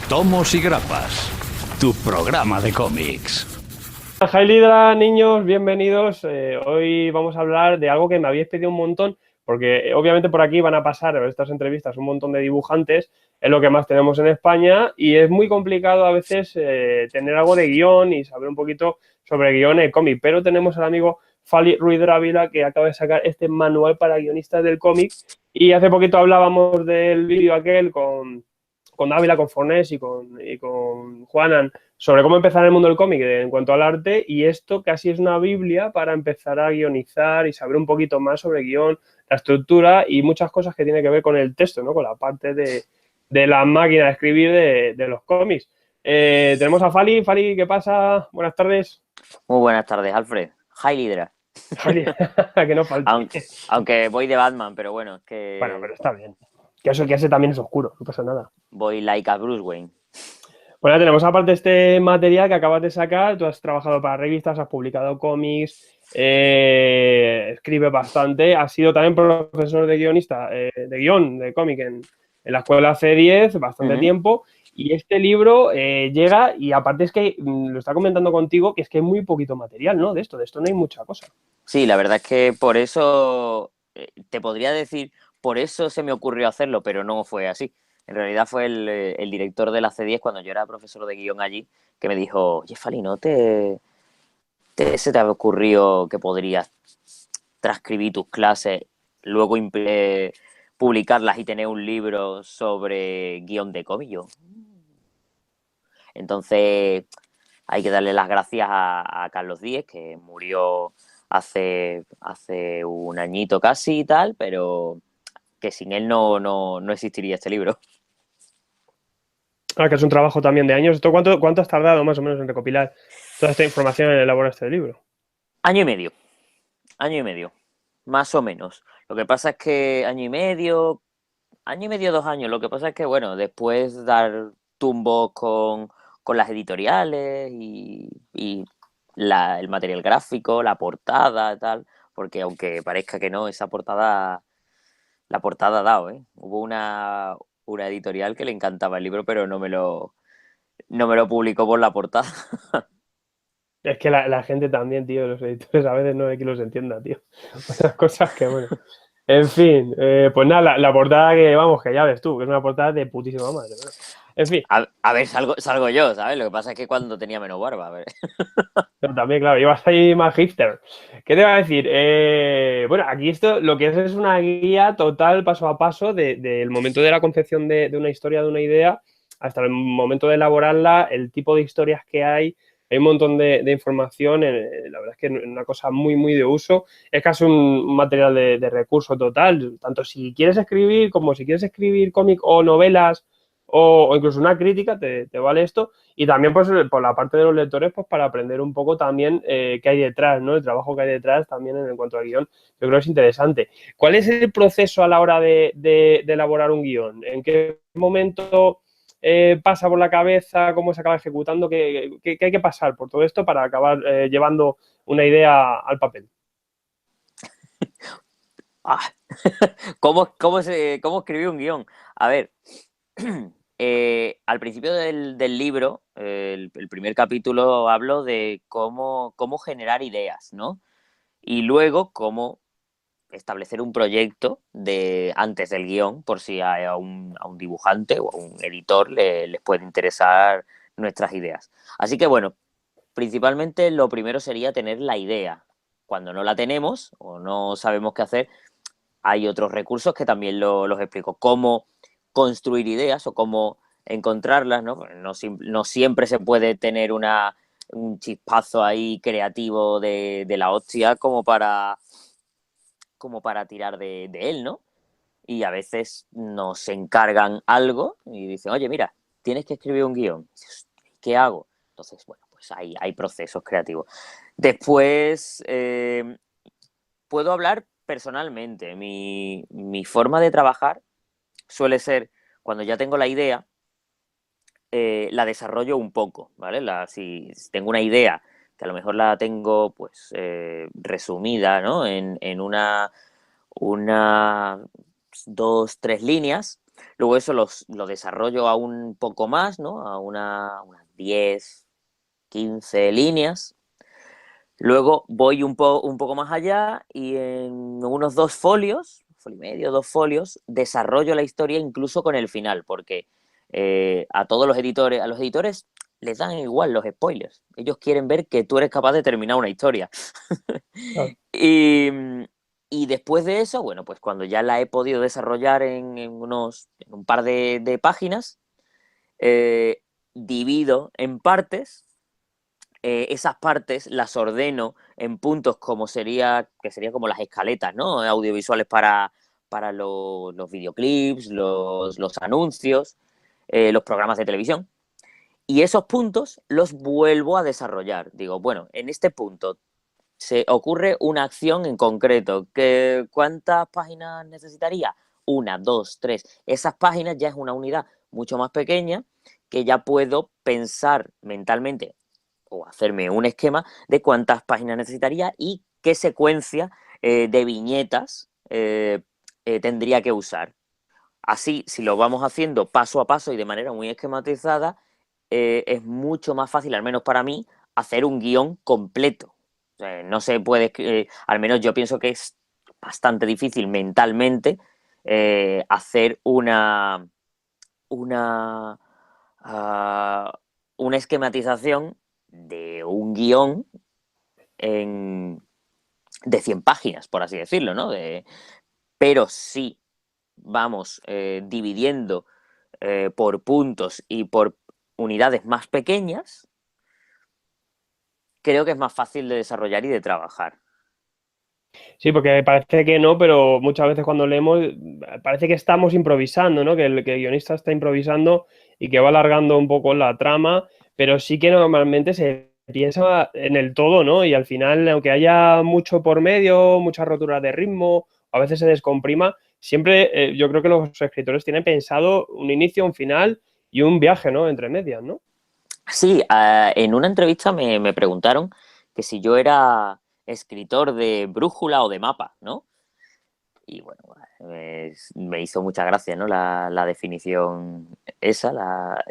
Tomos y Grapas, tu programa de cómics. Jailidra, niños, bienvenidos. Hoy vamos a hablar de algo que me habéis pedido un montón, porque obviamente por aquí van a pasar estas entrevistas un montón de dibujantes, es lo que más tenemos en España, y es muy complicado a veces tener algo de guión y saber un poquito sobre guión en cómic, pero tenemos al amigo Fali Ruiz Dávila, que acaba de sacar este manual para guionistas del cómic, y hace poquito hablábamos del vídeo aquel con Dávila, con Fornés y con Juanan sobre cómo empezar en el mundo del cómic en cuanto al arte, y esto casi es una biblia para empezar a guionizar y saber un poquito más sobre guión, la estructura y muchas cosas que tiene que ver con el texto, ¿no? Con la parte de la máquina de escribir de los cómics. Tenemos a Fali. Fali, ¿qué pasa? Buenas tardes. Muy buenas tardes, Alfred. Jailidra. Fali, que no falte. Aunque voy de Batman, pero bueno, es que Bueno, pero está bien. Que eso que ese también es oscuro, no pasa nada. voy like a Bruce Wayne. Bueno, ya tenemos aparte este material que acabas de sacar. Tú has trabajado para revistas, has publicado cómics, escribes bastante, has sido también profesor de guionista, de guión, de cómic en la escuela C10 bastante tiempo. Y este libro llega, y aparte es que lo está comentando contigo, que es que hay muy poquito material, ¿no? De esto no hay mucha cosa. Sí, la verdad es que por eso, te podría decir, por eso se me ocurrió hacerlo, pero no fue así. En realidad fue el director de la C10, cuando yo era profesor de guión allí, que me dijo: oye, Fali, ¿no se te había ocurrido que podrías transcribir tus clases, luego publicarlas y tener un libro sobre guión de cómic? Entonces hay que darle las gracias a Carlos Díez, que murió hace un añito casi y tal, pero que sin él no existiría este libro. Ah, que es un trabajo también de años. ¿Esto cuánto has tardado más o menos en recopilar toda esta información en elaborar este libro? Año y medio, más o menos. Lo que pasa es que año y medio, 2 años. Lo que pasa es que, bueno, después dar tumbos con las editoriales y el material gráfico, la portada, tal, porque aunque parezca que no, la portada ha dado, ¿eh? Hubo una editorial que le encantaba el libro, pero no me lo publicó por la portada. Es que la gente también, tío, los editores a veces no hay que los entienda, tío. Unas cosas que, bueno. En fin, pues nada, la portada que, vamos, que ya ves tú, que es una portada de putísima madre. Bueno, en fin, A ver, salgo yo, ¿sabes? Lo que pasa es que cuando tenía menos barba, a ver. pero también, claro, ibas ahí más hipster. ¿Qué te iba a decir? Bueno, aquí esto lo que es una guía total, paso a paso, del momento de la concepción de una historia, de una idea, hasta el momento de elaborarla, el tipo de historias que hay. Hay un montón de información, la verdad es que es una cosa muy, muy de uso. Es casi un material de recurso total, tanto si quieres escribir como si quieres escribir cómic o novelas o incluso una crítica, te vale esto. Y también, pues, por la parte de los lectores, pues, para aprender un poco también qué hay detrás, ¿no? El trabajo que hay detrás también en cuanto al guión, yo creo que es interesante. ¿Cuál es el proceso a la hora de elaborar un guión? ¿En qué momento pasa por la cabeza? ¿Cómo se acaba ejecutando? ¿Qué hay que pasar por todo esto para acabar llevando una idea al papel? Ah, ¿Cómo escribí un guión? A ver, al principio del libro, el primer capítulo, hablo de cómo generar ideas, ¿no? Y luego cómo establecer un proyecto antes del guión, por si a un dibujante o a un editor les puede interesar nuestras ideas. Así que, bueno, principalmente lo primero sería tener la idea. Cuando no la tenemos o no sabemos qué hacer, hay otros recursos que también los explico. Cómo construir ideas o cómo encontrarlas, ¿no? No siempre se puede tener un chispazo ahí creativo de la hostia como para tirar de él, ¿no? Y a veces nos encargan algo y dicen: oye, mira, tienes que escribir un guión. ¿Qué hago? Entonces, bueno, pues hay procesos creativos. Después, puedo hablar personalmente. Mi forma de trabajar suele ser, cuando ya tengo la idea, la desarrollo un poco, ¿vale? Si tengo una idea, que a lo mejor la tengo, pues, resumida, ¿no? En una 2, 3 líneas, Luego eso lo desarrollo a un poco más, ¿no? A unas 10, 15 líneas. Luego voy un poco más allá y en unos 2 folios, folio y medio, 2 folios, desarrollo la historia incluso con el final, porque a los editores les dan igual los spoilers. Ellos quieren ver que tú eres capaz de terminar una historia. Claro. Y, y después de eso, bueno, pues cuando ya la he podido desarrollar en un par de páginas, eh, divido en partes, esas partes las ordeno en puntos que serían como las escaletas, ¿no? Audiovisuales para los videoclips, los anuncios, los programas de televisión. Y esos puntos los vuelvo a desarrollar. Digo, bueno, en este punto se ocurre una acción en concreto. ¿Cuántas páginas necesitaría? 1, 2, 3. Esas páginas ya es una unidad mucho más pequeña que ya puedo pensar mentalmente o hacerme un esquema de cuántas páginas necesitaría y qué secuencia de viñetas tendría que usar. Así, si lo vamos haciendo paso a paso y de manera muy esquematizada, es mucho más fácil, al menos para mí, hacer un guión completo. O sea, no se puede, al menos yo pienso que es bastante difícil mentalmente hacer una, uh, una esquematización de un guión en, de 100 páginas, por así decirlo, ¿no? Pero sí vamos dividiendo por puntos y por unidades más pequeñas, creo que es más fácil de desarrollar y de trabajar. Sí, porque parece que no, pero muchas veces cuando leemos parece que estamos improvisando, ¿no? Que el guionista está improvisando y que va alargando un poco la trama, pero sí que normalmente se piensa en el todo, ¿no? Y al final, aunque haya mucho por medio, mucha rotura de ritmo, a veces se descomprima, siempre yo creo que los escritores tienen pensado un inicio, un final y un viaje, ¿no? Entre medias, ¿no? Sí, en una entrevista me preguntaron que si yo era escritor de brújula o de mapa, ¿no? Y bueno, me hizo mucha gracia, ¿no? La definición esa,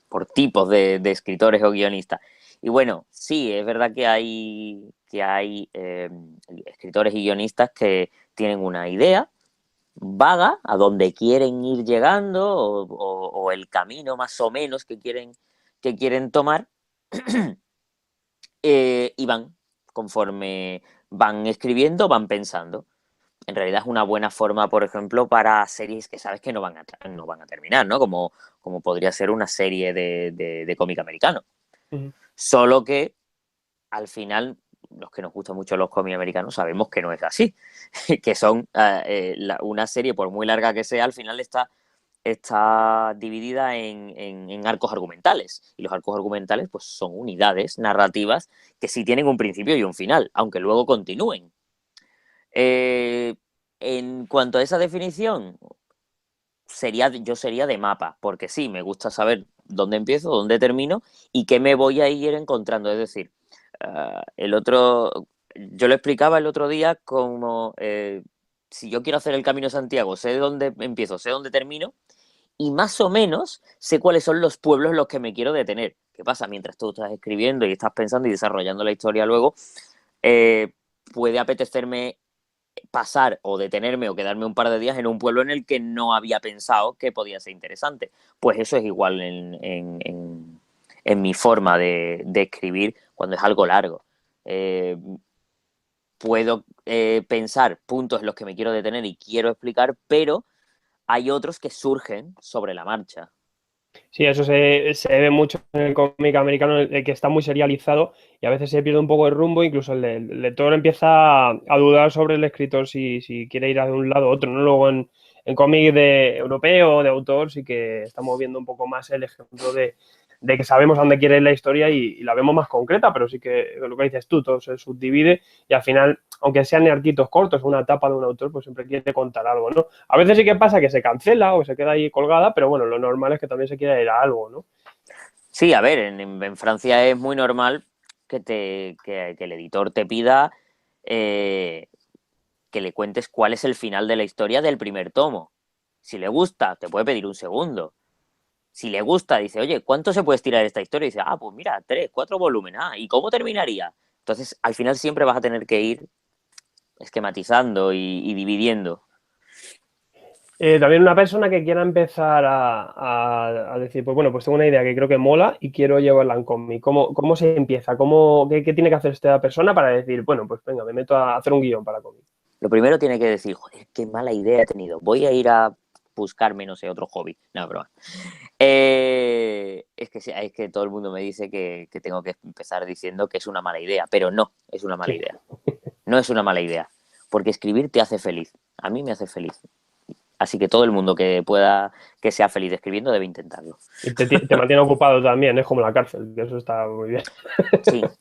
por tipos de escritores o guionistas. Y bueno, sí, es verdad que hay escritores y guionistas que tienen una idea vaga a donde quieren ir llegando o el camino más o menos que quieren tomar y van conforme van escribiendo, van pensando. En realidad es una buena forma, por ejemplo, para series que sabes que no van a terminar, ¿no? Como podría ser una serie de cómic americano. Ujú. Solo que al final, los que nos gustan mucho los cómics americanos sabemos que no es así, que son una serie, por muy larga que sea, al final está dividida en arcos argumentales. Y los arcos argumentales pues, son unidades narrativas que sí tienen un principio y un final, aunque luego continúen. Eh, en cuanto a esa definición, yo sería de mapa, porque sí, me gusta saber dónde empiezo, dónde termino y qué me voy a ir encontrando. Es decir, yo lo explicaba el otro día como si yo quiero hacer el Camino de Santiago, sé dónde empiezo, sé dónde termino y más o menos sé cuáles son los pueblos en los que me quiero detener. ¿Qué pasa? Mientras tú estás escribiendo y estás pensando y desarrollando la historia luego, eh, puede apetecerme pasar o detenerme o quedarme un par de días en un pueblo en el que no había pensado que podía ser interesante. Pues eso es igual en mi forma de escribir cuando es algo largo. Eh, puedo pensar puntos en los que me quiero detener y quiero explicar, pero hay otros que surgen sobre la marcha. Sí, eso se ve mucho en el cómic americano, el que está muy serializado y a veces se pierde un poco el rumbo, incluso el lector empieza a dudar sobre el escritor si quiere ir de un lado u otro, ¿no? Luego en cómic de europeo, de autor, sí que estamos viendo un poco más el ejemplo de que sabemos a dónde quiere ir la historia y la vemos más concreta, pero sí que lo que dices tú, todo se subdivide y al final, aunque sean arquitos cortos, una etapa de un autor, pues siempre quiere contar algo, ¿no? A veces sí que pasa que se cancela o se queda ahí colgada, pero bueno, lo normal es que también se quiera ir a algo, ¿no? Sí, a ver, en Francia es muy normal que el editor te pida eh, que le cuentes cuál es el final de la historia del primer tomo. Si le gusta, te puede pedir un segundo. Si le gusta, dice, oye, ¿cuánto se puede estirar esta historia? Y dice, pues mira, 3, 4 volúmenes. ¿Y cómo terminaría? Entonces, al final siempre vas a tener que ir esquematizando y dividiendo. También una persona que quiera empezar a decir, pues bueno, pues tengo una idea que creo que mola y quiero llevarla en cómic. ¿Cómo se empieza? ¿Qué tiene que hacer esta persona para decir, bueno, pues venga, me meto a hacer un guión para cómic? Lo primero tiene que decir, joder, qué mala idea he tenido. Voy a ir a buscarme, no sé, otro hobby. No, broma. Es que todo el mundo me dice que tengo que empezar diciendo que es una mala idea, pero no es una mala idea. No es una mala idea, porque escribir te hace feliz. A mí me hace feliz. Así que todo el mundo que pueda, que sea feliz escribiendo debe intentarlo. Y te mantiene ocupado también, es como la cárcel, que eso está muy bien. Sí. O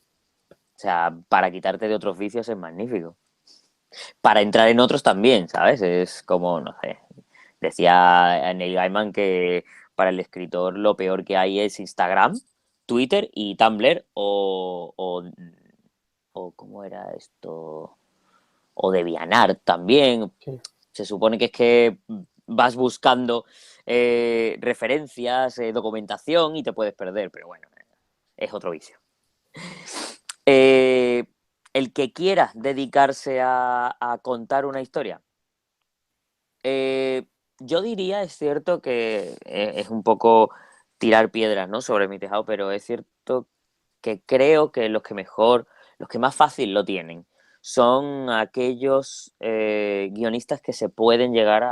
sea, para quitarte de otros vicios es magnífico. Para entrar en otros también, ¿sabes? Es como, no sé, decía Neil Gaiman que para el escritor lo peor que hay es Instagram, Twitter y Tumblr o ¿cómo era esto? O DeviantArt también. Sí. Se supone que es que vas buscando referencias, documentación y te puedes perder, pero bueno, es otro vicio. Eh, el que quiera dedicarse a contar una historia, yo diría, es cierto que es un poco tirar piedras, ¿no?, sobre mi tejado, pero es cierto que creo que los que más fácil lo tienen, son aquellos guionistas que se pueden llegar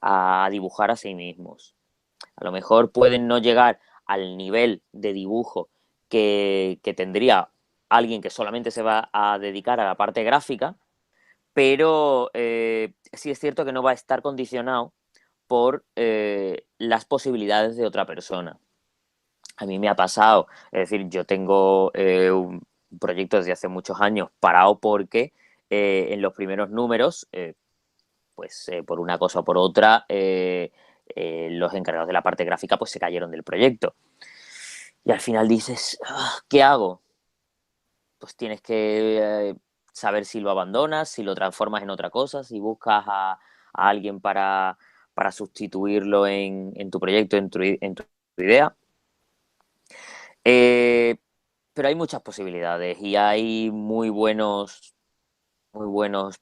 a dibujar a sí mismos. A lo mejor pueden no llegar al nivel de dibujo que tendría alguien que solamente se va a dedicar a la parte gráfica, pero sí es cierto que no va a estar condicionado por las posibilidades de otra persona. A mí me ha pasado, es decir, yo tengo un proyecto desde hace muchos años parado porque en los primeros números, pues por una cosa o por otra, los encargados de la parte gráfica pues se cayeron del proyecto. Y al final dices, ¿qué hago? Pues tienes que saber si lo abandonas, si lo transformas en otra cosa, si buscas a alguien para sustituirlo en tu proyecto, en tu idea. Pero hay muchas posibilidades y hay muy buenos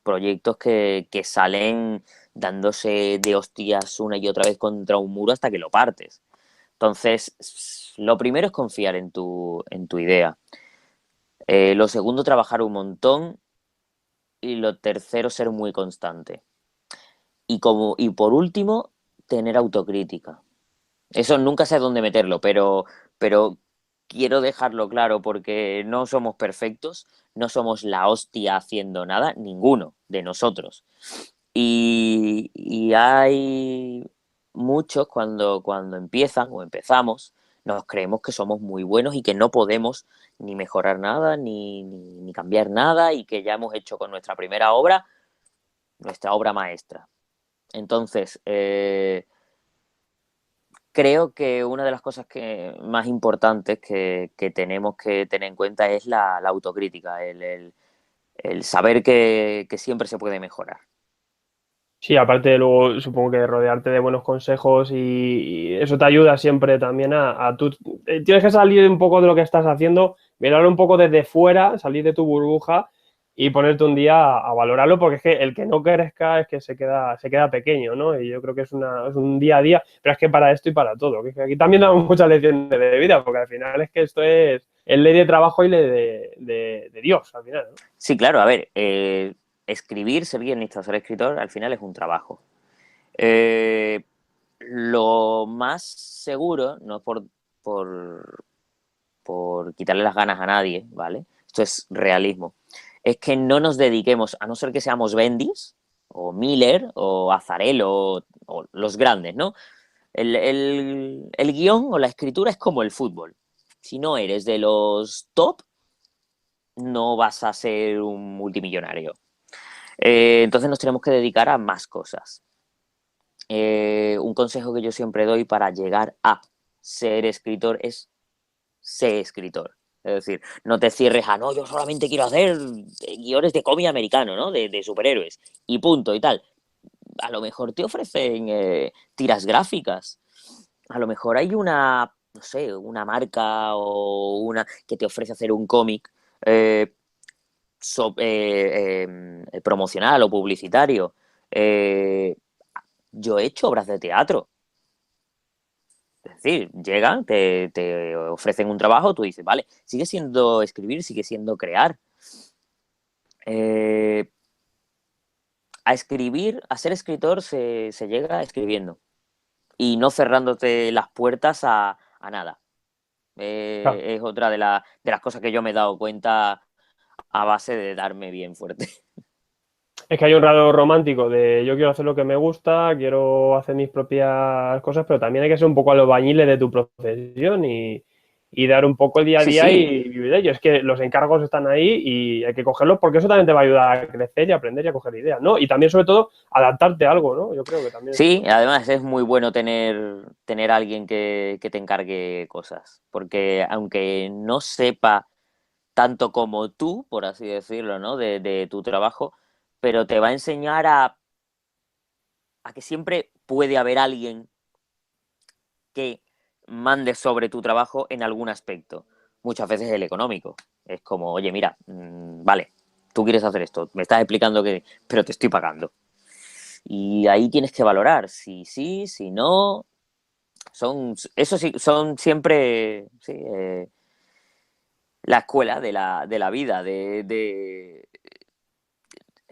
proyectos que salen dándose de hostias una y otra vez contra un muro hasta que lo partes. Entonces, lo primero es confiar en tu idea. Lo segundo, trabajar un montón. Y lo tercero, ser muy constante. Y por último, tener autocrítica. Eso nunca sé dónde meterlo, pero quiero dejarlo claro porque no somos perfectos, no somos la hostia haciendo nada, ninguno de nosotros. Y hay muchos cuando empiezan o empezamos, nos creemos que somos muy buenos y que no podemos ni mejorar nada, ni cambiar nada y que ya hemos hecho con nuestra primera obra, nuestra obra maestra. Entonces, creo que una de las cosas más importantes que tenemos que tener en cuenta es la autocrítica, el saber que siempre se puede mejorar. Sí, aparte luego supongo que rodearte de buenos consejos y eso te ayuda siempre también a tú. Tienes que salir un poco de lo que estás haciendo, mirarlo un poco desde fuera, salir de tu burbuja y ponerte un día a valorarlo, porque es que el que no crezca es que se queda pequeño, ¿no? Y yo creo que es un día a día, pero es que para esto y para todo, que es que aquí también damos muchas lecciones de vida, porque al final es que esto es ley de trabajo y ley de Dios, al final, ¿no? Sí, claro, a ver, escribir, ser guionista o ser escritor, al final es un trabajo. Lo más seguro, no es por quitarle las ganas a nadie, ¿vale? Esto es realismo. Es que no nos dediquemos, a no ser que seamos Bendis, o Miller, o Azzarello, o los grandes, ¿no? El guión o la escritura es como el fútbol. Si no eres de los top, no vas a ser un multimillonario. Entonces nos tenemos que dedicar a más cosas. Un consejo que yo siempre doy para llegar a ser escritor es ser escritor. Es decir, no te cierres a, no, yo solamente quiero hacer guiones de cómic americano, ¿no? De superhéroes. Y punto, y tal. a lo mejor te ofrecen tiras gráficas. A lo mejor hay una, no sé, una marca o una que te ofrece hacer un cómic eh, promocional o publicitario. Eh, yo he hecho obras de teatro. Es decir, llegan, te ofrecen un trabajo, tú dices, vale, sigue siendo escribir, sigue siendo crear. Eh, a escribir, a ser escritor se llega escribiendo y no cerrándote las puertas a nada. Claro. Es otra de las cosas que yo me he dado cuenta a base de darme bien fuerte. Es que hay un lado romántico de yo quiero hacer lo que me gusta, quiero hacer mis propias cosas, pero también hay que ser un poco albañiles de tu profesión y dar un poco el día a Sí, día sí, y vivir de ello. Es que los encargos están ahí y hay que cogerlos porque eso también te va a ayudar a crecer y aprender y a coger ideas, ¿no? Y también, sobre todo, adaptarte a algo, ¿no? Yo creo que también es sí, importante. además es muy bueno tener a alguien que te encargue cosas, porque aunque no sepa tanto como tú, por así decirlo, ¿no? De tu trabajo, pero te va a enseñar a que siempre puede haber alguien que mande sobre tu trabajo en algún aspecto. Muchas veces el económico. Es como, oye, mira, vale, tú quieres hacer esto, me estás explicando que, pero te estoy pagando. Y ahí tienes que valorar si sí, si no. Eso sí, son siempre sí, la escuela de la vida,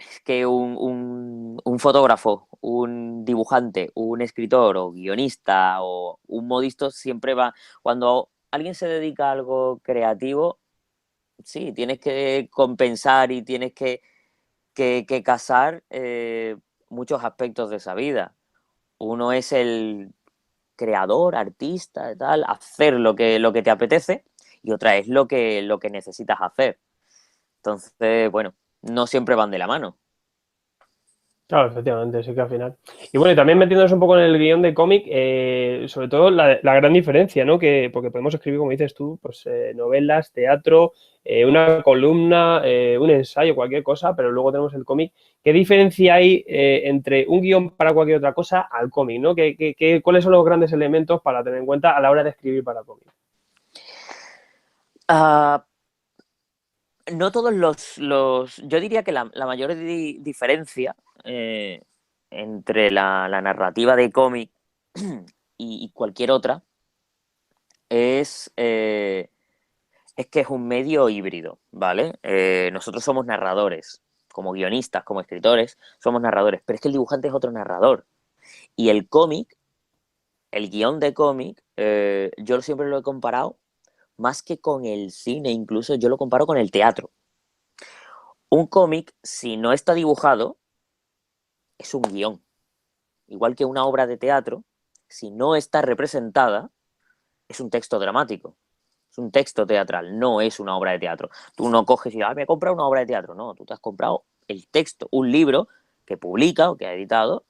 es que un fotógrafo, un dibujante, un escritor o guionista o un modisto siempre va, cuando alguien se dedica a algo creativo, sí, tienes que compensar y tienes que casar muchos aspectos de esa vida. Uno es el creador, artista, tal, hacer lo que te apetece y otra es lo que necesitas hacer. Entonces, bueno, no siempre van de la mano. Claro, efectivamente, sí que al final. Y bueno, y también metiéndonos un poco en el guión de cómic, sobre todo la gran diferencia, ¿no? Que, porque podemos escribir, como dices tú, pues novelas, teatro, una columna, un ensayo, cualquier cosa, pero luego tenemos el cómic. ¿Qué diferencia hay entre un guión para cualquier otra cosa al cómic, ¿no? ¿Cuáles son los grandes elementos para tener en cuenta a la hora de escribir para cómic? Uh, no todos yo diría que la mayor diferencia eh, entre la narrativa de cómic y cualquier otra es, es que es un medio híbrido, ¿vale? Nosotros somos narradores, como guionistas, como escritores, somos narradores, pero es que el dibujante es otro narrador. Y el cómic, el guión de cómic, yo siempre lo he comparado, más que con el cine, incluso yo lo comparo con el teatro. Un cómic, si no está dibujado, es un guión. Igual que una obra de teatro, si no está representada, es un texto dramático. Es un texto teatral, no es una obra de teatro. Tú no coges y me he comprado una obra de teatro. No, tú te has comprado el texto, un libro que publica o que ha editado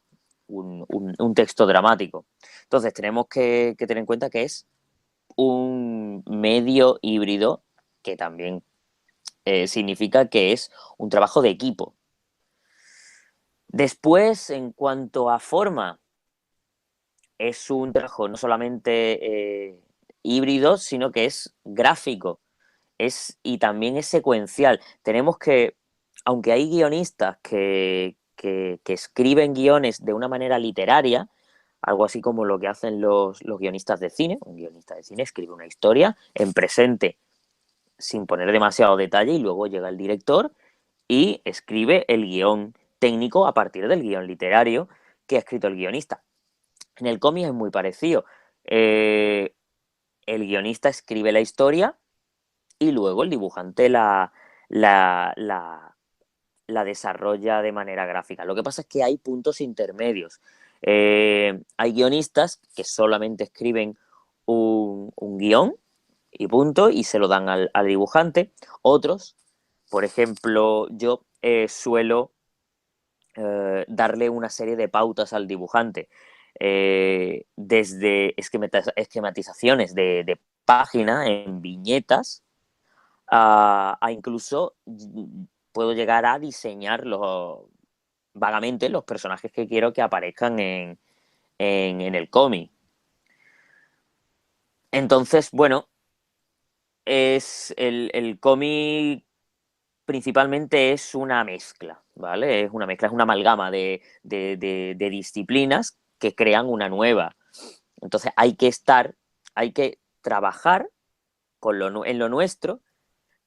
un texto dramático. Entonces tenemos que tener en cuenta que es un medio híbrido que también significa que es un trabajo de equipo. Después, en cuanto a forma, es un trabajo no solamente híbrido, sino que es gráfico y también es secuencial. Tenemos que, aunque hay guionistas que escriben guiones de una manera literaria, algo así como lo que hacen los guionistas de cine, un guionista de cine escribe una historia en presente sin poner demasiado detalle y luego llega el director y escribe el guión técnico a partir del guión literario que ha escrito el guionista. En el cómic es muy parecido. Eh, el guionista escribe la historia y luego el dibujante la, la, la desarrolla de manera gráfica. Lo que pasa es que hay puntos intermedios. Hay guionistas que solamente escriben un guión y punto, y se lo dan al dibujante. Otros, por ejemplo, yo suelo darle una serie de pautas al dibujante. Desde esquematizaciones de página en viñetas a incluso puedo llegar a diseñar vagamente los personajes que quiero que aparezcan en el cómic. Entonces, bueno, es el cómic principalmente es una mezcla, ¿vale? Es una mezcla, es una amalgama de disciplinas que crean una nueva. Entonces hay que trabajar en lo nuestro,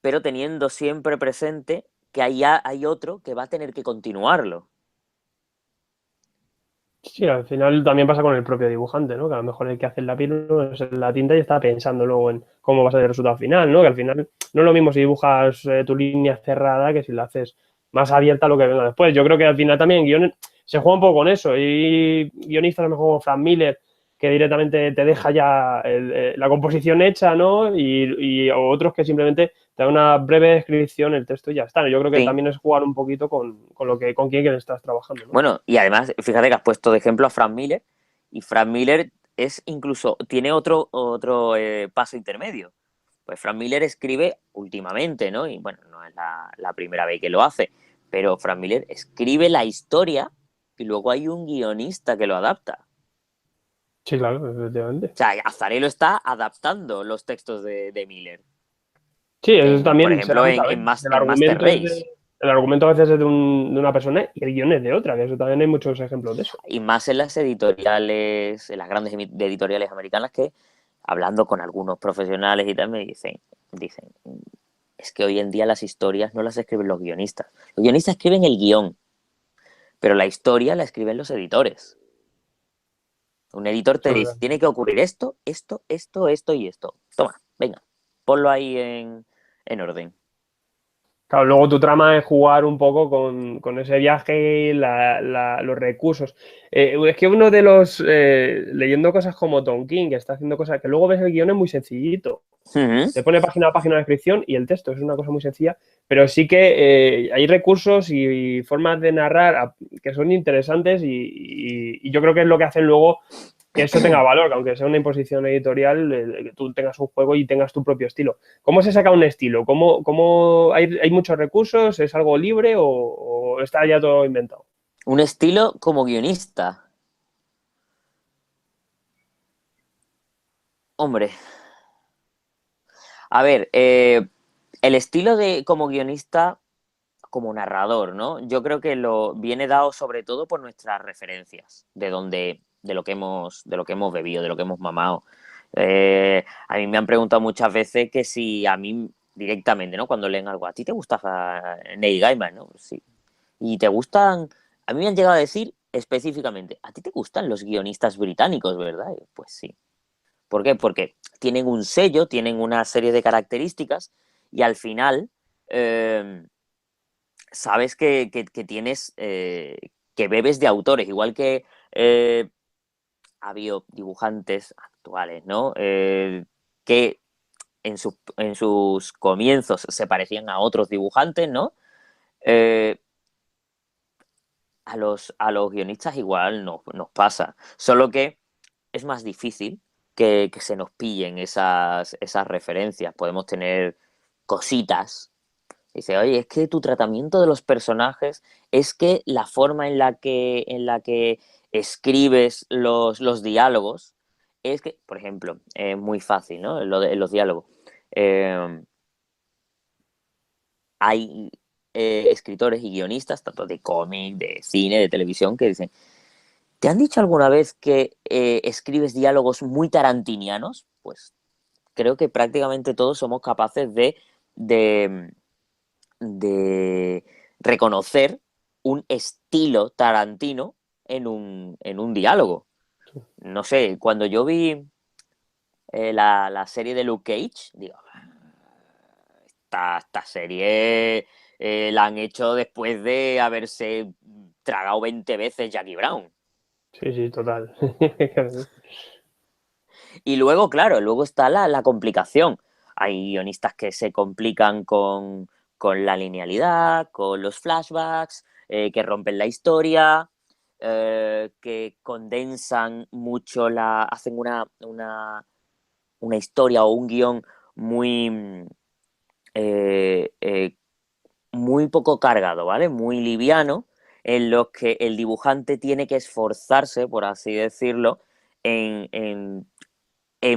pero teniendo siempre presente que hay otro que va a tener que continuarlo. Sí, al final también pasa con el propio dibujante, ¿no? Que a lo mejor el que hace el lápiz no es la tinta y está pensando luego en cómo va a ser el resultado final, ¿no? Que al final no es lo mismo si dibujas tu línea cerrada que si la haces más abierta a lo que venga después. Yo creo que al final también en guiones se juega un poco con eso. Y guionistas a lo mejor como Frank Miller que directamente te deja ya la composición hecha, ¿no? Y otros que simplemente te dan una breve descripción, el texto y ya está. Yo creo que Sí. también es jugar un poquito con quién estás trabajando, ¿no? Bueno, y además, fíjate que has puesto de ejemplo a Frank Miller, y Frank Miller tiene otro paso intermedio. Pues Frank Miller escribe últimamente, ¿no? Y bueno, no es la primera vez que lo hace, pero Frank Miller escribe la historia y luego hay un guionista que lo adapta. Sí, claro, efectivamente. O sea, Azzarello está adaptando los textos de Miller. Sí, eso Por también se da ejemplo, muchas veces. en Master Race. El argumento a veces es de una persona y el guion es de otra, que eso también hay muchos ejemplos de eso. Y más en las editoriales, en las grandes editoriales americanas, que hablando con algunos profesionales y tal, me dicen, es que hoy en día las historias no las escriben los guionistas. Los guionistas escriben el guión, pero la historia la escriben los editores. Un editor te Eso es dice, verdad. tiene que ocurrir esto y esto. Toma, venga, ponlo ahí en orden. Claro, luego tu trama es jugar un poco con ese viaje y los recursos. Es que uno de leyendo cosas como Tom King, que está haciendo cosas que luego ves el guión es muy sencillito. Uh-huh. Te pone página a página de descripción y el texto es una cosa muy sencilla, pero sí que hay recursos y formas de narrar que son interesantes y yo creo que es lo que hacen luego que eso tenga valor, que aunque sea una imposición editorial, que tú tengas un juego y tengas tu propio estilo. ¿Cómo se saca un estilo? ¿Cómo hay muchos recursos? ¿Es algo libre o está ya todo inventado? Un estilo como guionista. Hombre, a ver, el estilo de como guionista, como narrador, ¿no? Yo creo que lo viene dado sobre todo por nuestras referencias, de lo que hemos bebido, de lo que hemos mamado. A mí me han preguntado muchas veces que si a mí directamente, ¿no? Cuando leen algo, ¿a ti te gusta Neil Gaiman, no? Sí. Y te gustan, a mí me han llegado a decir específicamente, ¿a ti te gustan los guionistas británicos, verdad? Y pues sí. ¿Por qué? Porque tienen un sello, tienen una serie de características y al final sabes que tienes, que bebes de autores, igual que ha habido dibujantes actuales, ¿no? Que en sus comienzos se parecían a otros dibujantes, ¿no? Eh, a los guionistas igual nos pasa, solo que es más difícil que se nos pillen esas referencias. Podemos tener cositas. Dice, oye, es que tu tratamiento de los personajes, es que la forma en la que escribes los diálogos, es que, por ejemplo, es muy fácil, ¿no? Los diálogos. Eh, hay escritores y guionistas, tanto de cómic, de cine, de televisión, que dicen, ¿te han dicho alguna vez que escribes diálogos muy tarantinianos? Pues creo que prácticamente todos somos capaces de, de reconocer un estilo tarantino en un diálogo. No sé, cuando yo vi la serie de Luke Cage, digo, esta serie la han hecho después de haberse tragado 20 veces Jackie Brown. Sí, sí, total. Y luego, claro, luego está la complicación. Hay guionistas que se complican con la linealidad, con los flashbacks, que rompen la historia, que condensan mucho hacen una historia o un guión muy, eh, eh, muy poco cargado, ¿vale? Muy liviano. en los que el dibujante tiene que esforzarse, por así decirlo, en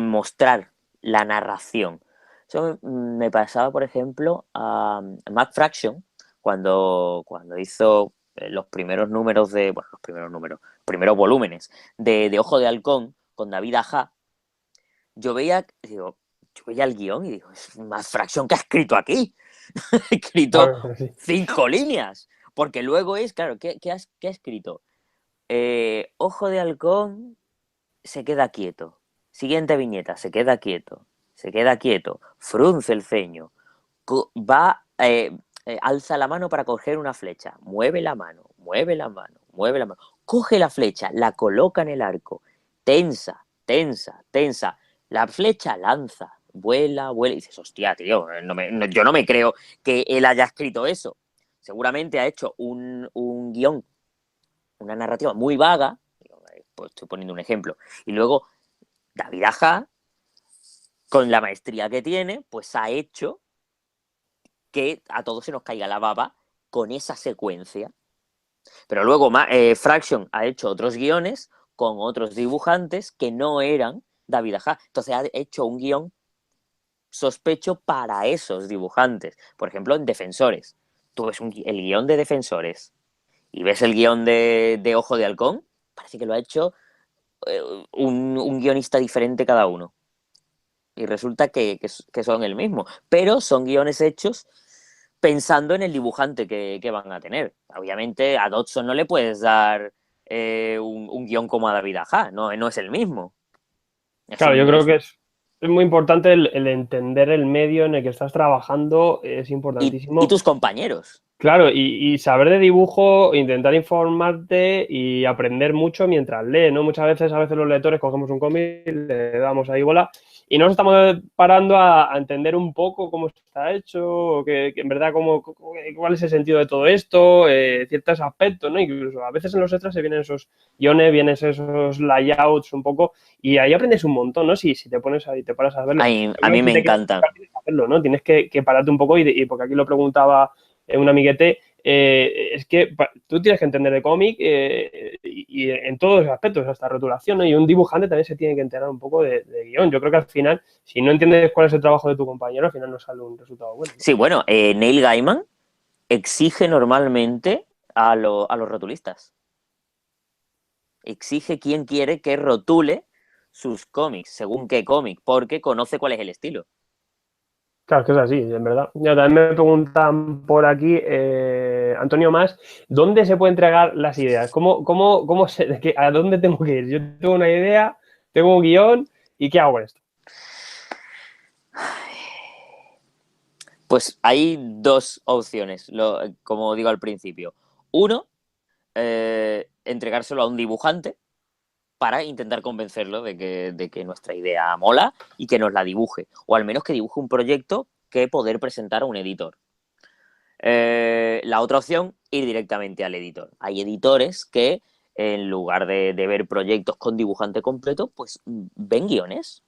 mostrar la narración. Eso me pasaba, por ejemplo, a Matt Fraction, cuando hizo los primeros números primeros volúmenes de Ojo de Halcón con David Aja. Yo veía el guión y digo, es Matt Fraction que ha escrito aquí. Ha escrito Claro, sí. 5 líneas. Porque luego es, claro, ¿qué ha escrito? Ojo de Halcón se queda quieto. Siguiente viñeta, se queda quieto. Se queda quieto. Frunce el ceño. Alza la mano para coger una flecha. Mueve la mano, mueve la mano, mueve la mano. Coge la flecha, la coloca en el arco. Tensa, tensa, tensa. La flecha lanza. Vuela, vuela. Y dices, hostia, tío, yo no me creo que él haya escrito eso. Seguramente ha hecho un guión, una narrativa muy vaga. Pues estoy poniendo un ejemplo. Y luego David Aja, con la maestría que tiene, pues ha hecho que a todos se nos caiga la baba con esa secuencia. Pero luego Fraction ha hecho otros guiones con otros dibujantes que no eran David Aja. Entonces ha hecho un guión sospecho para esos dibujantes. Por ejemplo, en Defensores. Tú ves el guión de Defensores y ves el guión de Ojo de Halcón, parece que lo ha hecho un guionista diferente cada uno. Y resulta que son el mismo. Pero son guiones hechos pensando en el dibujante que van a tener. Obviamente a Dodson no le puedes dar un guión como a David Aja, no es el mismo. Claro, yo creo que es muy importante el entender el medio en el que estás trabajando, es Y importantísimo. tus compañeros. Claro, y saber de dibujo, intentar informarte y aprender mucho mientras lees, ¿no? Muchas veces, los lectores cogemos un cómic, le damos ahí bola y no nos estamos parando a entender un poco cómo está hecho, o que en verdad cuál es el sentido de todo esto, ciertos aspectos, ¿no? Incluso a veces en los extras se vienen esos guiones, vienen esos layouts un poco y ahí aprendes un montón, ¿no? Si te pones ahí, te paras a verlo. A mí me encanta. Tienes que hacerlo, ¿no? Tienes que pararte un poco y porque aquí lo preguntaba un amiguete, es que tú tienes que entender de cómic y en todos los aspectos, hasta rotulación, ¿no? Y un dibujante también se tiene que enterar un poco de guión. Yo creo que al final, si no entiendes cuál es el trabajo de tu compañero, al final no sale un resultado bueno, ¿no? Sí, bueno, Neil Gaiman exige normalmente a los rotulistas. Exige quién quiere que rotule sus cómics, según qué cómic, porque conoce cuál es el estilo. Claro, es que es así, en verdad. Ya, también me preguntan por aquí, Antonio Más, ¿dónde se puede entregar las ideas? ¿A dónde tengo que ir? Yo tengo una idea, tengo un guión, ¿y qué hago con esto? Pues hay dos opciones, como digo al principio. Uno, entregárselo a un dibujante para intentar convencerlo de que nuestra idea mola y que nos la dibuje, o al menos que dibuje un proyecto que poder presentar a un editor. La otra opción, ir directamente al editor. Hay editores que, en lugar de ver proyectos con dibujante completo, pues ven guiones.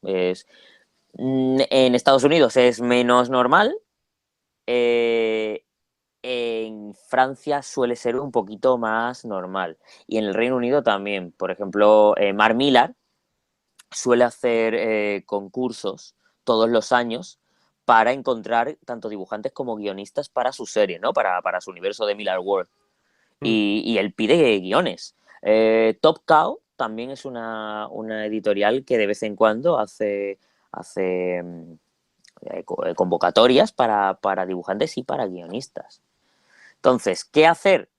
En Estados Unidos es menos normal. En Francia suele ser un poquito más normal. Y en el Reino Unido también. Por ejemplo, Mark Millar suele hacer concursos todos los años para encontrar tanto dibujantes como guionistas para su serie, ¿no? Para su universo de Millar World. Y él pide guiones. Top Cow también es una editorial que de vez en cuando hace convocatorias para dibujantes y para guionistas. Entonces, ¿qué hacer?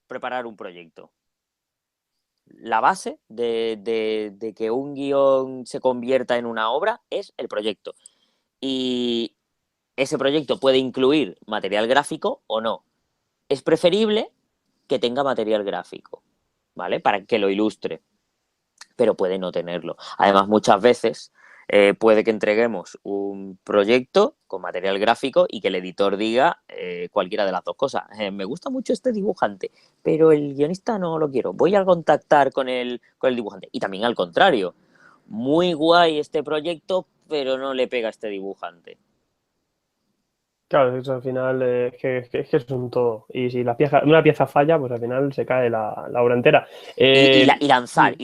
Preparar un proyecto. La base de que un guión se convierta en una obra es el proyecto. Y ese proyecto puede incluir material gráfico o no. Es preferible que tenga material gráfico, ¿vale? Para que lo ilustre, pero puede no tenerlo. Además, muchas veces puede que entreguemos un proyecto con material gráfico y que el editor diga cualquiera de las dos cosas. Me gusta mucho este dibujante, pero el guionista no lo quiero. Voy a contactar con el dibujante. Y también al contrario. Muy guay este proyecto, pero no le pega a este dibujante. Claro, eso al final es que es un todo. Y si una pieza falla, pues al final se cae la obra entera. Y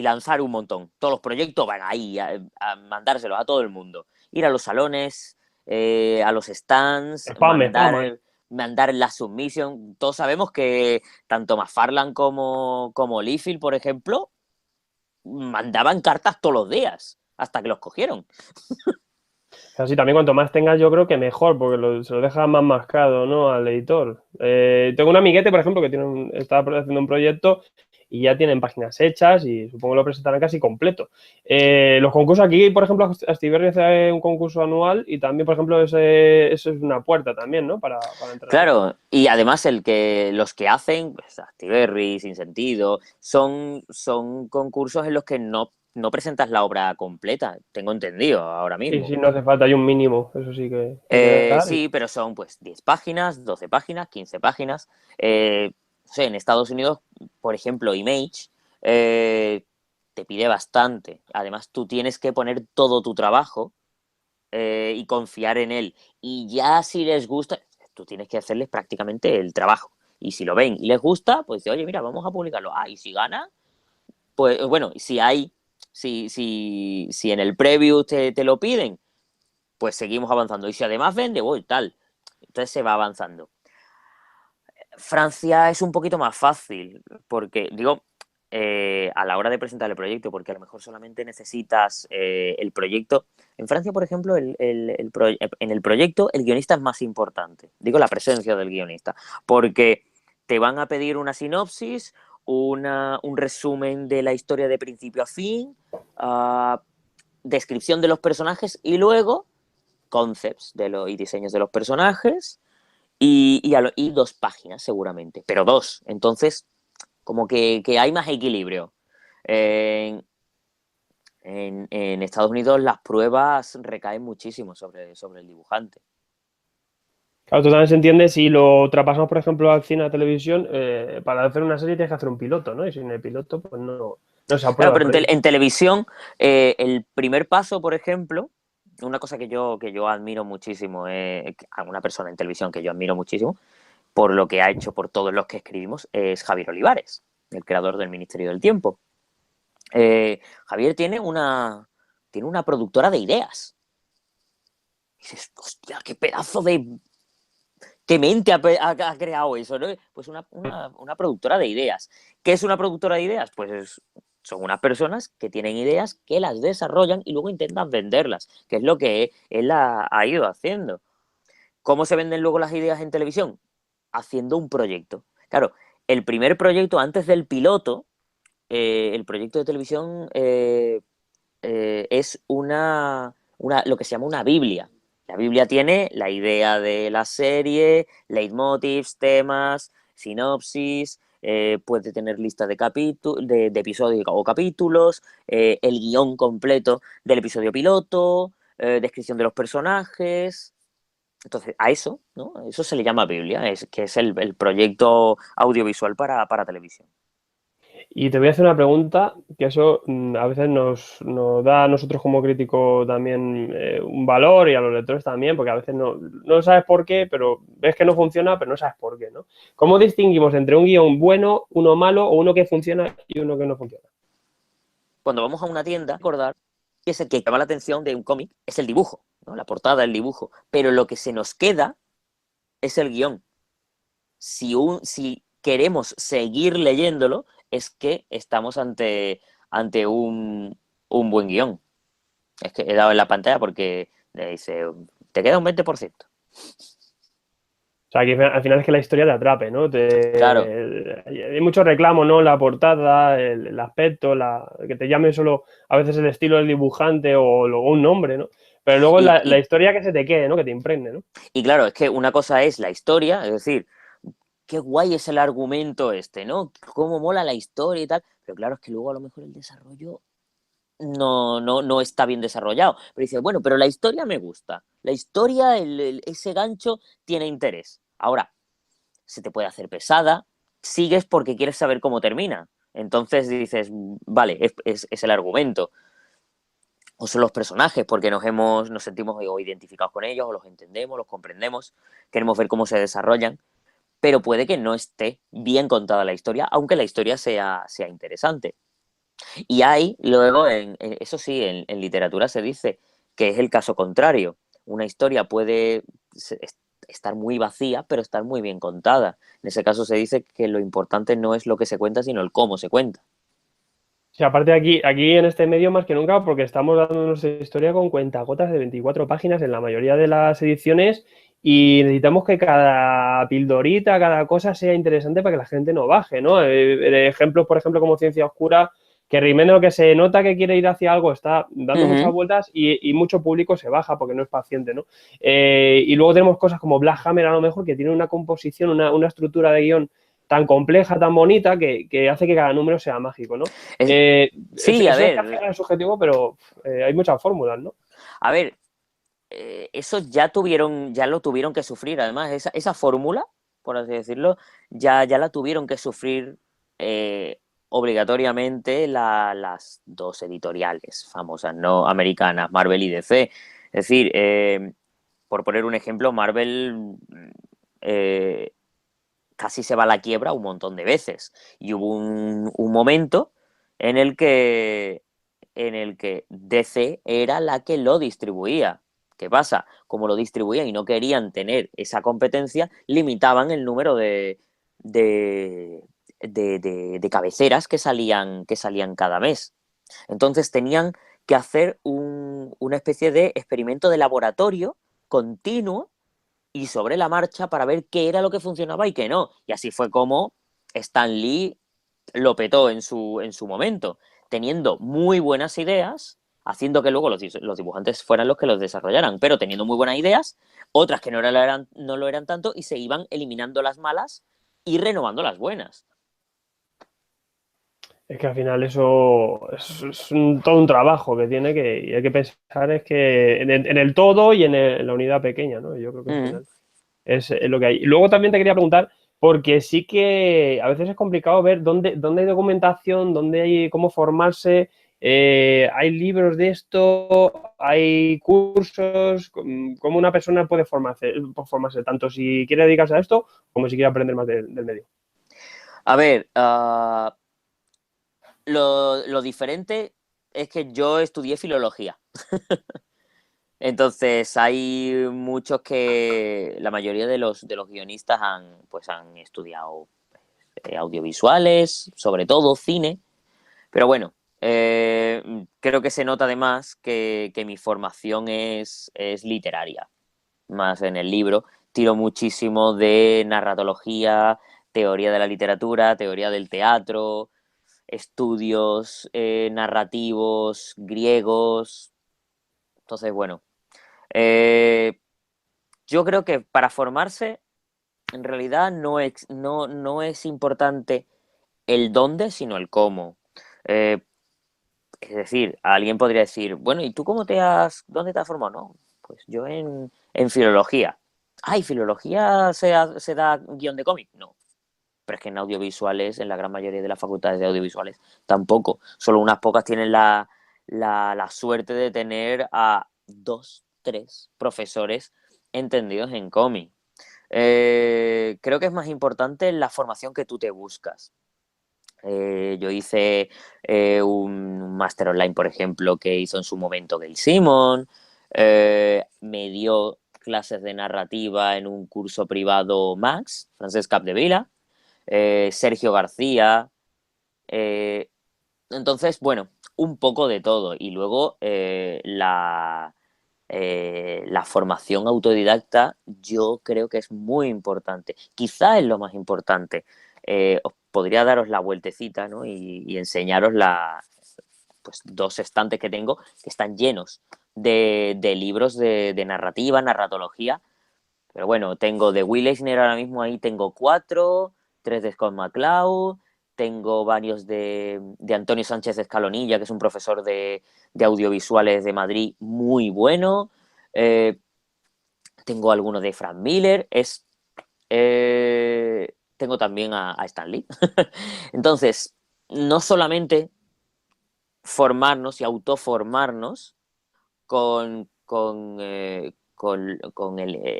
lanzar un montón. Todos los proyectos van ahí a mandárselos a todo el mundo. Ir a los salones, a los stands, Spam, spam. mandar la submission. Todos sabemos que tanto McFarlane como Liefeld, por ejemplo, mandaban cartas todos los días hasta que los cogieron. Así también cuanto más tengas, yo creo que mejor, porque se lo deja más mascado, ¿no? Al editor. Tengo un amiguete, por ejemplo, que está haciendo un proyecto y ya tienen páginas hechas y supongo lo presentarán casi completo. Los concursos aquí, por ejemplo, Astiberri hace un concurso anual y también, por ejemplo, eso es una puerta también, ¿no? Para entrar. Claro, y además los que hacen, pues, Astiberri, Sin Sentido, son concursos en los que no presentas la obra completa, tengo entendido ahora Sí, mismo. sí, no hace falta, hay un mínimo, eso sí que hay que dar. Sí, pero son pues 10 páginas, 12 páginas, 15 páginas. No sé, en Estados Unidos, por ejemplo, Image te pide bastante. Además, tú tienes que poner todo tu trabajo y confiar en él. Y ya si les gusta, tú tienes que hacerles prácticamente el trabajo. Y si lo ven y les gusta, pues dice, oye, mira, vamos a publicarlo. Ah, y si gana, pues bueno, si en el preview te lo piden, pues seguimos avanzando. Y si además vende, uy, tal. Entonces se va avanzando. Francia es un poquito más fácil, porque, digo, a la hora de presentar el proyecto, porque a lo mejor solamente necesitas el proyecto. En Francia, por ejemplo, en el proyecto el guionista es más importante. Digo, la presencia del guionista, porque te van a pedir una sinopsis, un resumen de la historia de principio a fin, descripción de los personajes y luego concepts y diseños de los personajes y 2 páginas seguramente, pero 2. Entonces, como que hay más equilibrio. En Estados Unidos las pruebas recaen muchísimo sobre el dibujante. Claro, tú también se entiende si lo traspasamos, por ejemplo, al cine, a la televisión, para hacer una serie tienes que hacer un piloto, ¿no? Y sin el piloto, pues no se Claro, aprueba el pero proyecto. en televisión, el primer paso, por ejemplo, una cosa que yo admiro muchísimo, a una persona en televisión que yo admiro muchísimo, por lo que ha hecho por todos los que escribimos, es Javier Olivares, el creador del Ministerio del Tiempo. Javier tiene una productora de ideas. Y dices, hostia, qué pedazo de... ¿Qué mente ha creado eso? ¿No? Pues una productora de ideas. ¿Qué es una productora de ideas? Pues son unas personas que tienen ideas, que las desarrollan y luego intentan venderlas, que es lo que él ha ido haciendo. ¿Cómo se venden luego las ideas en televisión? Haciendo un proyecto. Claro, el primer proyecto antes del piloto, el proyecto de televisión es lo que se llama una Biblia. La Biblia tiene la idea de la serie, leitmotivs, temas, sinopsis, puede tener lista de episodios o capítulos, el guión completo del episodio piloto, descripción de los personajes. Entonces, a eso, ¿no? A eso se le llama Biblia, que es el proyecto audiovisual para televisión. Y te voy a hacer una pregunta que eso a veces nos da a nosotros como crítico también un valor y a los lectores también, porque a veces no sabes por qué, pero ves que no funciona, pero no sabes por qué, ¿no? ¿Cómo distinguimos entre un guión bueno, uno malo o uno que funciona y uno que no funciona? Cuando vamos a una tienda, recordar que es el que llama la atención de un cómic, es el dibujo, ¿no? La portada, el dibujo. Pero lo que se nos queda es el guión. Si queremos seguir leyéndolo, es que estamos ante un buen guión. Es que he dado en la pantalla porque le dice, te queda un 20%. O sea, que al final es que la historia te atrape, ¿no? Claro, Hay mucho reclamo, ¿no? La portada, el aspecto, que te llame solo a veces el estilo del dibujante o luego un nombre, ¿no? Pero luego y, la y, historia que se te quede, ¿no? Que te impregne, ¿no? y claro, es que una cosa es la historia, es decir, qué guay es el argumento este, ¿no? Cómo mola la historia y tal. Pero claro, es que luego a lo mejor el desarrollo no está bien desarrollado. Pero dice, bueno, pero la historia me gusta. La historia, ese gancho tiene interés. Ahora, se te puede hacer pesada, sigues porque quieres saber cómo termina. Entonces dices, vale, es el argumento. o son los personajes, porque nos sentimos o identificados con ellos, o los entendemos, los comprendemos, queremos ver cómo se desarrollan, pero puede que no esté bien contada la historia, aunque la historia sea interesante. Y hay, luego, eso sí, en literatura se dice que es el caso contrario. Una historia puede estar muy vacía, pero estar muy bien contada. En ese caso se dice que lo importante no es lo que se cuenta, sino el cómo se cuenta. Sí, aparte aquí en este medio más que nunca, porque estamos dando nuestra historia con cuentagotas de 24 páginas en la mayoría de las ediciones y necesitamos que cada pildorita, cada cosa sea interesante para que la gente no baje, ¿no? Ejemplos, por ejemplo, como Ciencia Oscura, que Rimeno que se nota que quiere ir hacia algo está dando muchas vueltas y mucho público se baja porque no es paciente, ¿no? Y luego tenemos cosas como Black Hammer a lo mejor, que tiene una composición, una estructura de guión tan compleja, tan bonita, que hace que cada número sea mágico, ¿no? Es- sí, a Eso es que al ver, final es subjetivo, pero hay muchas fórmulas, ¿no? a ver, eso ya lo tuvieron que sufrir. Además, esa fórmula, por así decirlo, ya la tuvieron que sufrir obligatoriamente las dos editoriales famosas, ¿no? Americanas, Marvel y DC. Es decir, por poner un ejemplo, Marvel eh, casi se va a la quiebra un montón de veces. Y hubo un momento en el que DC era la que lo distribuía. ¿Qué pasa? Como lo distribuían y no querían tener esa competencia, limitaban el número de cabeceras que salían cada mes. Entonces tenían que hacer una especie de experimento de laboratorio continuo y sobre la marcha para ver qué era lo que funcionaba y qué no. Y así fue como Stan Lee lo petó en su momento, teniendo muy buenas ideas, haciendo que luego los dibujantes fueran los que los desarrollaran, pero teniendo muy buenas ideas, otras que no lo eran tanto y se iban eliminando las malas y renovando las buenas. Es que al final eso es todo un trabajo que tiene que, y hay que pensar es que en el todo y en la unidad pequeña, ¿no? Yo creo que al Mm. final es lo que hay. Y luego también te quería preguntar, porque sí que a veces es complicado ver dónde hay documentación, dónde hay cómo formarse, hay libros de esto, hay cursos, cómo una persona puede formarse, tanto si quiere dedicarse a esto como si quiere aprender más del medio. A ver, lo diferente es que yo estudié filología. Entonces hay muchos que la mayoría de los guionistas han estudiado audiovisuales, sobre todo cine, pero bueno, creo que se nota además que mi formación es literaria, más en el libro. Tiro muchísimo de narratología, teoría de la literatura, teoría del teatro, estudios narrativos griegos. Entonces, bueno, eh, yo creo que para formarse, en realidad no es importante el dónde, sino el cómo. Eh, es decir, alguien podría decir, bueno, ¿y tú dónde te has formado? No, pues yo en filología. Ay, ¿filología se da guión de cómic? No, pero es que en audiovisuales, en la gran mayoría de las facultades de audiovisuales, tampoco. Solo unas pocas tienen la suerte de tener a dos, tres profesores entendidos en cómic. Creo que es más importante la formación que tú te buscas. Yo hice un máster online, por ejemplo, que hizo en su momento Gail Simon. Me dio clases de narrativa en un curso privado Max, Francesc Capdevila, Sergio García. eh, entonces, bueno, un poco de todo. Y luego la formación autodidacta yo creo que es muy importante. Quizá es lo más importante. Os podría daros la vueltecita, ¿no? y enseñaros pues, dos estantes que tengo que están llenos de libros de narrativa, narratología. Pero bueno, tengo de Will Eisner ahora mismo ahí, tengo 4, 3 de Scott McCloud, tengo varios de Antonio Sánchez Escalonilla, que es un profesor de audiovisuales de Madrid muy bueno. Eh, Tengo algunos de Frank Miller. Tengo también a Stan Lee. Entonces, no solamente formarnos y autoformarnos, con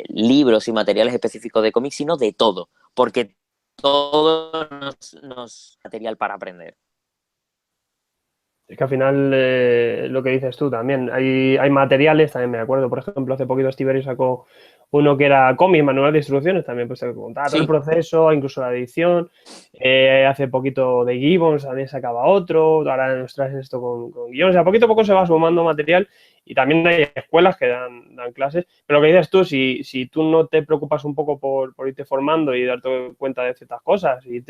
libros y materiales específicos de cómics, sino de todo, porque todo nos material para aprender. Es que al final, lo que dices tú también, hay materiales, también me acuerdo, por ejemplo, hace poquito Stiberio sacó uno que era cómic, manual de instrucciones, también pues te contaba todo el Sí, proceso, incluso la edición. Hace poquito de Gibbons también sacaba otro, ahora nos traes esto con guiones, a poquito a poco se va sumando material y también hay escuelas que dan clases, pero lo que dices tú, si tú no te preocupas un poco por irte formando y darte cuenta de ciertas cosas y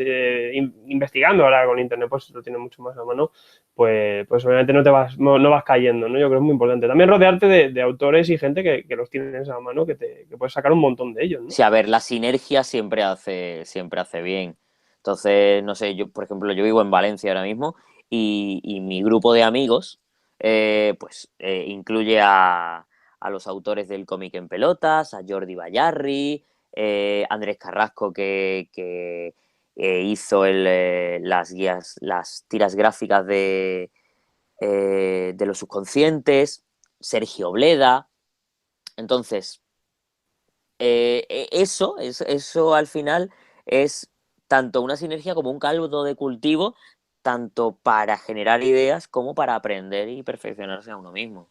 investigando ahora con internet, pues lo tienes mucho más a mano, pues obviamente no vas cayendo, ¿no? Yo creo que es muy importante. También rodearte de autores y gente que los tienes a mano, que puedes sacar un montón de ellos, ¿no? sí, a ver, la sinergia siempre hace bien. Entonces, no sé, yo, por ejemplo, yo vivo en Valencia ahora mismo y mi grupo de amigos, incluye a los autores del cómic en pelotas, a Jordi Bayarri, Andrés Carrasco, que hizo las guías, las tiras gráficas de los subconscientes, Sergio Bleda. Entonces, eso al final es tanto una sinergia como un caldo de cultivo, tanto para generar ideas como para aprender y perfeccionarse a uno mismo.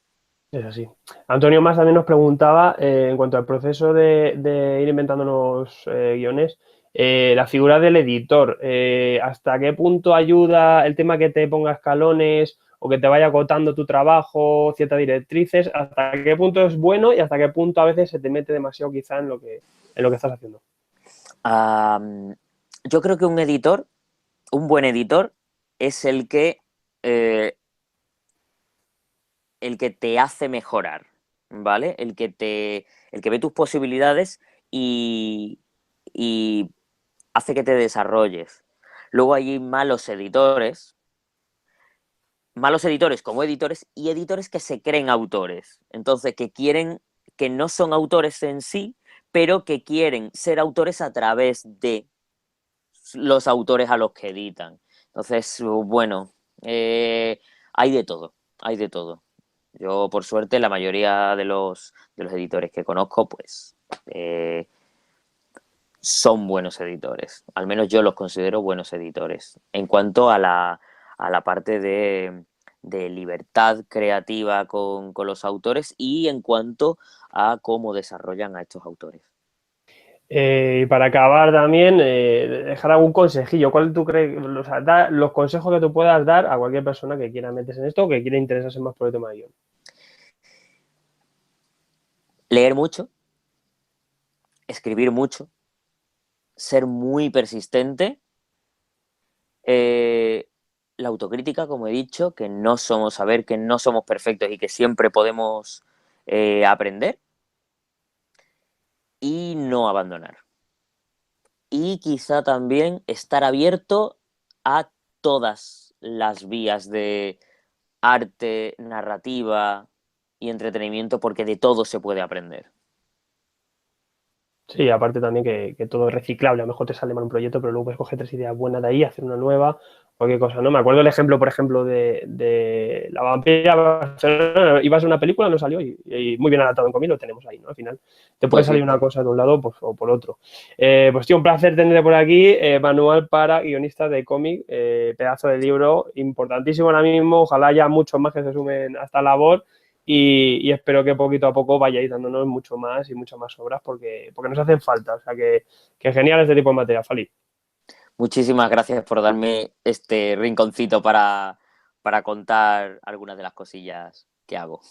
Es así. Antonio Más también nos preguntaba, en cuanto al proceso de ir inventando los guiones, la figura del editor, ¿hasta qué punto ayuda el tema que te ponga escalones o que te vaya acotando tu trabajo, ciertas directrices? ¿Hasta qué punto es bueno y hasta qué punto a veces se te mete demasiado quizá en lo que estás haciendo? Yo creo que un buen editor, es eh, el que te hace mejorar, ¿vale? El que ve tus posibilidades y hace que te desarrolles. Luego hay malos editores como editores y editores que se creen autores. Entonces, que no son autores en sí, pero que quieren ser autores a través de los autores a los que editan. Entonces, bueno, hay de todo, hay de todo. Yo, por suerte, la mayoría de los editores que conozco, pues, son buenos editores. Al menos yo los considero buenos editores. En cuanto a la parte de libertad creativa con los autores y en cuanto a cómo desarrollan a estos autores. Y para acabar también, dejar algún consejillo. ¿Cuál tú crees, o sea, los consejos que tú puedas dar a cualquier persona que quiera meterse en esto o que quiera interesarse más por el tema de guión? Leer mucho, escribir mucho, ser muy persistente, la autocrítica, como he dicho, saber que no somos perfectos y que siempre podemos aprender, y no abandonar. Y quizá también estar abierto a todas las vías de arte, narrativa y entretenimiento, porque de todo se puede aprender. Sí, aparte también que todo es reciclable. A lo mejor te sale mal un proyecto, pero luego puedes coger 3 ideas buenas de ahí, hacer una nueva, cualquier cosa, ¿no? Me acuerdo el ejemplo, por ejemplo, de La vampira Barcelona. Iba a ser una película, no salió y muy bien adaptado en cómic, lo tenemos ahí, ¿no? Al final te puede Pues salir sí, una cosa de un lado pues, o por otro. Pues tío, un placer tenerte por aquí. Manual para guionistas de cómic, pedazo de libro importantísimo ahora mismo. Ojalá haya muchos más que se sumen a esta labor. Y espero que poquito a poco vayáis dándonos mucho más y muchas más obras porque nos hacen falta. O sea que genial este tipo de material, Fali. muchísimas gracias por darme este rinconcito para contar algunas de las cosillas que hago.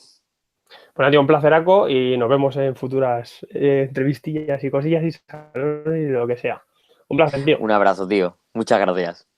Bueno, tío, un placeraco y nos vemos en futuras entrevistillas y cosillas y salones y lo que sea. Un placer, tío. Un abrazo, tío. Muchas gracias.